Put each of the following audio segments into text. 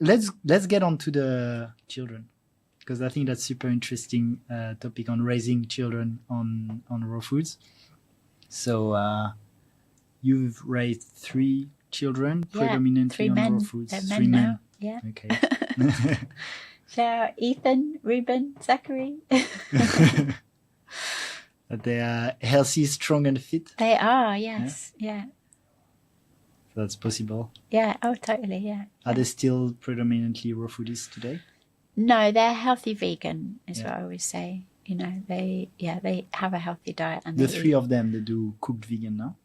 let's get on to the children, because I think that's super interesting topic on raising children on raw foods. So you've raised 3 children, predominantly 3 on men. raw foods. They're 3 men men. now. Yeah. Okay. So Ethan, Ruben, Zachary. They are healthy, strong, and fit. They are, yes. Yeah. So that's possible. Yeah. Oh, totally. Yeah. Are they still predominantly raw foodies today? No, they're healthy vegan, is what I always say. You know, they have a healthy diet, and the 3 of them, they do cooked vegan now.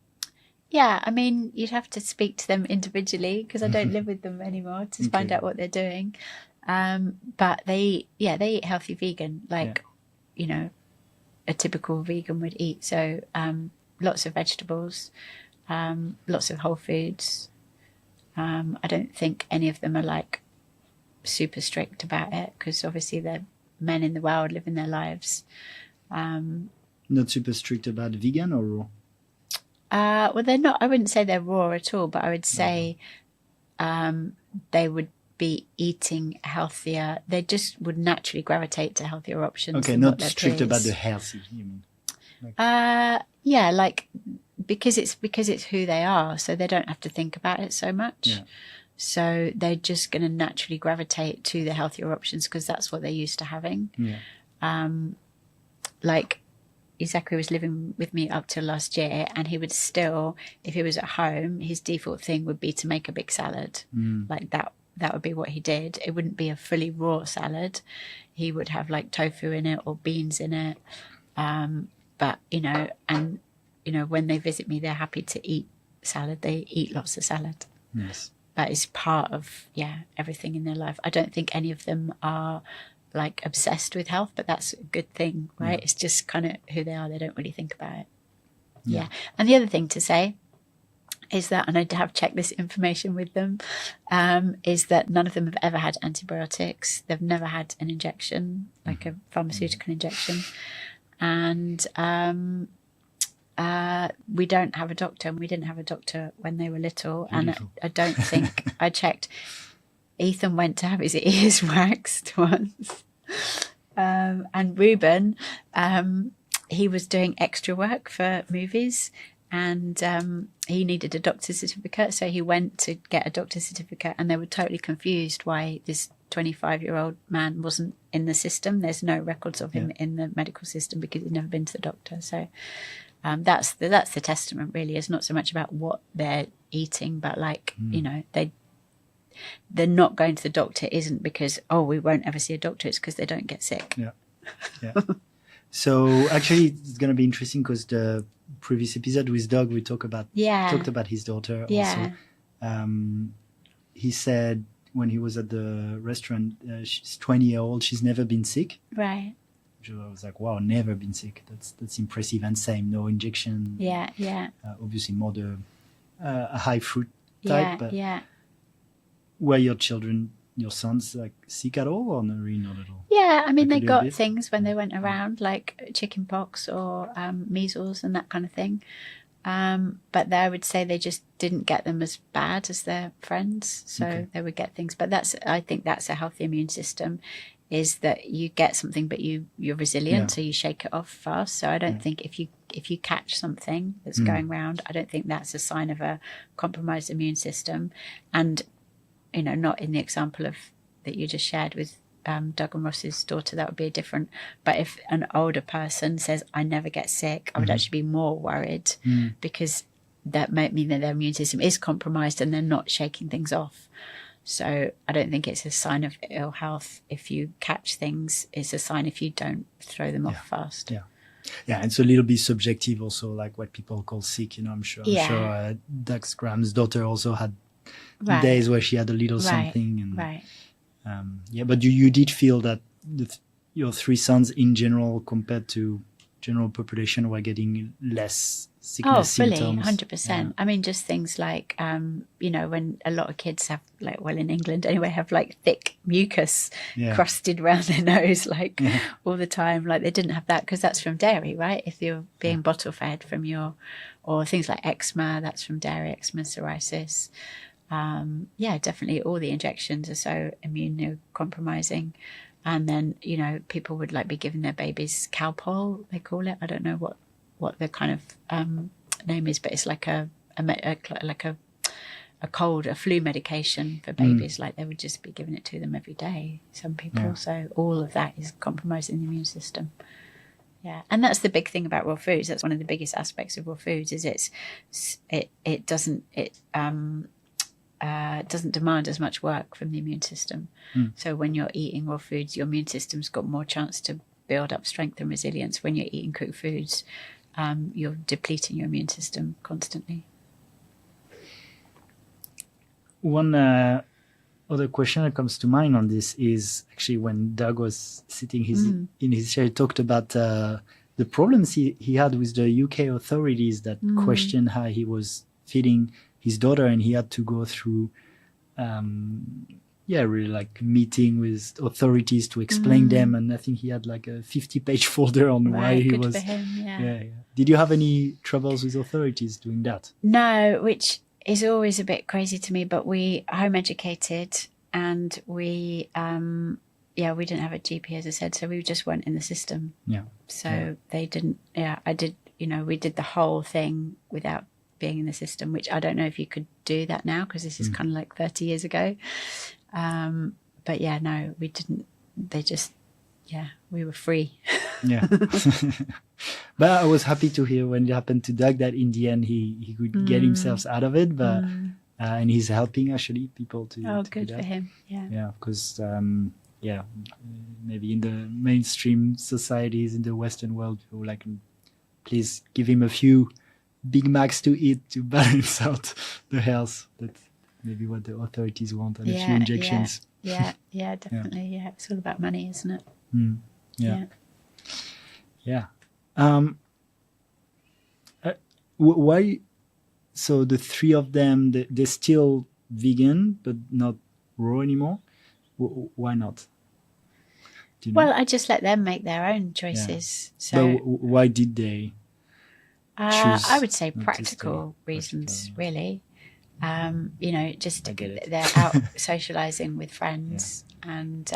Yeah, I mean, you'd have to speak to them individually because I don't live with them anymore to find out what they're doing. But they eat healthy vegan, like, you know, a typical vegan would eat. So lots of vegetables, lots of whole foods. I don't think any of them are like super strict about it because obviously they're men in the world living their lives. Not super strict about vegan or raw? Well, they're not. I wouldn't say they're raw at all, but I would say they would be eating healthier. They just would naturally gravitate to healthier options. Okay, not strict about the healthy, you mean? Yeah, like because it's who they are, so they don't have to think about it so much. Yeah. So they're just going to naturally gravitate to the healthier options because that's what they're used to having. Yeah. Like Zachary was living with me up till last year, and he would still, if he was at home, his default thing would be to make a big salad. Like that would be what he did. It wouldn't be a fully raw salad. He would have like tofu in it or beans in it. But, you know, and, you know, when they visit me, they're happy to eat salad. They eat lots of salad. Yes. That is part of, everything in their life. I don't think any of them are like obsessed with health, but that's a good thing, right? It's just kind of who they are. They don't really think about it. Yeah. And the other thing to say is that, and I have checked this information with them, is that none of them have ever had antibiotics. They've never had an injection, like a pharmaceutical injection. And we don't have a doctor, and we didn't have a doctor when they were little. Beautiful. And I don't think, I checked, Ethan went to have his ears waxed once. And Ruben, he was doing extra work for movies, and he needed a doctor's certificate. So he went to get a doctor's certificate, and they were totally confused why this 25-year-old man wasn't in the system. There's no records of him in the medical system because he'd never been to the doctor. So that's the testament, really. It's not so much about what they're eating, but like, you know, they're not going to the doctor isn't because, we won't ever see a doctor. It's because they don't get sick. Yeah. So actually it's going to be interesting because the previous episode with Doug, we talked about his daughter also. He said when he was at the restaurant, she's 20-year-old, she's never been sick. Right. I was like, wow, never been sick. That's impressive. And same, no injection. Yeah. Obviously more the high fruit type. Yeah. Were your children, your sons, like sick at all, or really not at all? Yeah, I mean, they got things when they went around, like chicken pox or measles and that kind of thing. But I would say they just didn't get them as bad as their friends. So they would get things. But I think that's a healthy immune system, is that you get something, but you're resilient, so you shake it off fast. So I don't think if you catch something that's going around, I don't think that's a sign of a compromised immune system. And you know, not in the example of that you just shared with Doug and Ross's daughter, that would be different. But if an older person says, I never get sick, I would actually be more worried because that might mean that their immune system is compromised and they're not shaking things off. So I don't think it's a sign of ill health if you catch things. It's a sign if you don't throw them off fast. Yeah, it's a little bit subjective also, like what people call sick. You know, I'm sure Doug Graham's daughter also had days where she had a little something. And, but you did feel that your 3 sons in general compared to general population were getting less sickness symptoms. 100%. I mean, just things like, you know, when a lot of kids have, like, well, in England anyway, have like thick mucus crusted around their nose, like all the time. Like they didn't have that because that's from dairy, right? If you're being bottle fed from or things like eczema, that's from dairy, eczema, psoriasis. definitely all the injections are so immunocompromising. And then, people would like be giving their babies Calpol, they call it. I don't know what the kind of name is, but it's like a cold, a flu medication for babies. Like they would just be giving it to them every day, some people. Yeah. So all of that is compromising the immune system. Yeah, and that's the big thing about raw foods. That's one of the biggest aspects of raw foods is it doesn't demand as much work from the immune system. So when you're eating raw foods, your immune system's got more chance to build up strength and resilience. When you're eating cooked foods, you're depleting your immune system constantly. One other question that comes to mind on this is actually when Doug was sitting in his chair, he talked about the problems he had with the UK authorities that questioned how he was feeding his daughter, and he had to go through really like meeting with authorities to explain them, and I think he had like a 50-page folder on why he was. For him, yeah. Did you have any troubles with authorities doing that? No, which is always a bit crazy to me, but we home educated and we didn't have a GP, as I said, so we just weren't in the system. They didn't. I did. We did the whole thing without being in the system, which I don't know if you could do that now because this is kind of like 30 years ago. But no, we didn't. They just, we were free. But I was happy to hear when it happened to Doug that in the end he could get himself out of it, but and he's helping actually people to. Oh, good for him! Yeah, because maybe in the mainstream societies in the Western world, people were like, please give him a few Big Macs to eat to balance out the health. That's maybe what the authorities want, and a few injections. Yeah, definitely. Yeah, it's all about money, isn't it? Yeah. Why? So the three of them, they're still vegan, but not raw anymore. Why not? Do you know? Well, I just let them make their own choices. So, but why did they choose? I would say practical reasons, really. Just they're out socializing with friends, and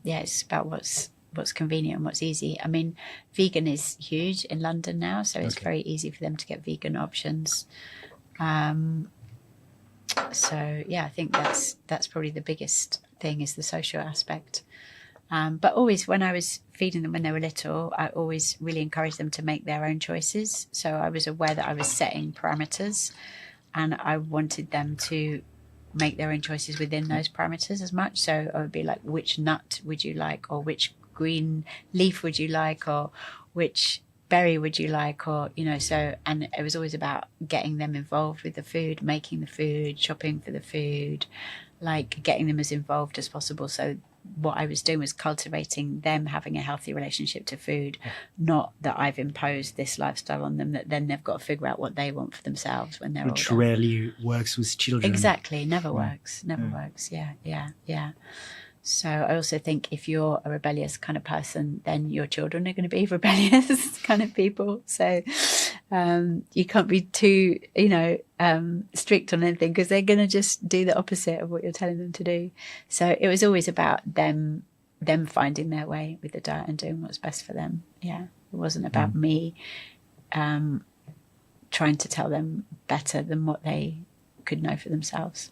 it's about what's convenient and what's easy. I mean, vegan is huge in London now, so it's very easy for them to get vegan options. I think that's probably the biggest thing is the social aspect. But always when I was feeding them when they were little, I always really encouraged them to make their own choices. So I was aware that I was setting parameters, and I wanted them to make their own choices within those parameters as much. So I would be like, which nut would you like, or which green leaf would you like, or which berry would you like, or and it was always about getting them involved with the food, making the food, shopping for the food, like getting them as involved as possible. So what I was doing was cultivating them having a healthy relationship to food, not that I've imposed this lifestyle on them that then they've got to figure out what they want for themselves when they're older. Which rarely works with children. Exactly, never works. Yeah. So I also think if you're a rebellious kind of person, then your children are going to be rebellious kind of people. So you can't be too, strict on anything because they're going to just do the opposite of what you're telling them to do. So it was always about them finding their way with the diet and doing what's best for them. Yeah, it wasn't about me trying to tell them better than what they could know for themselves.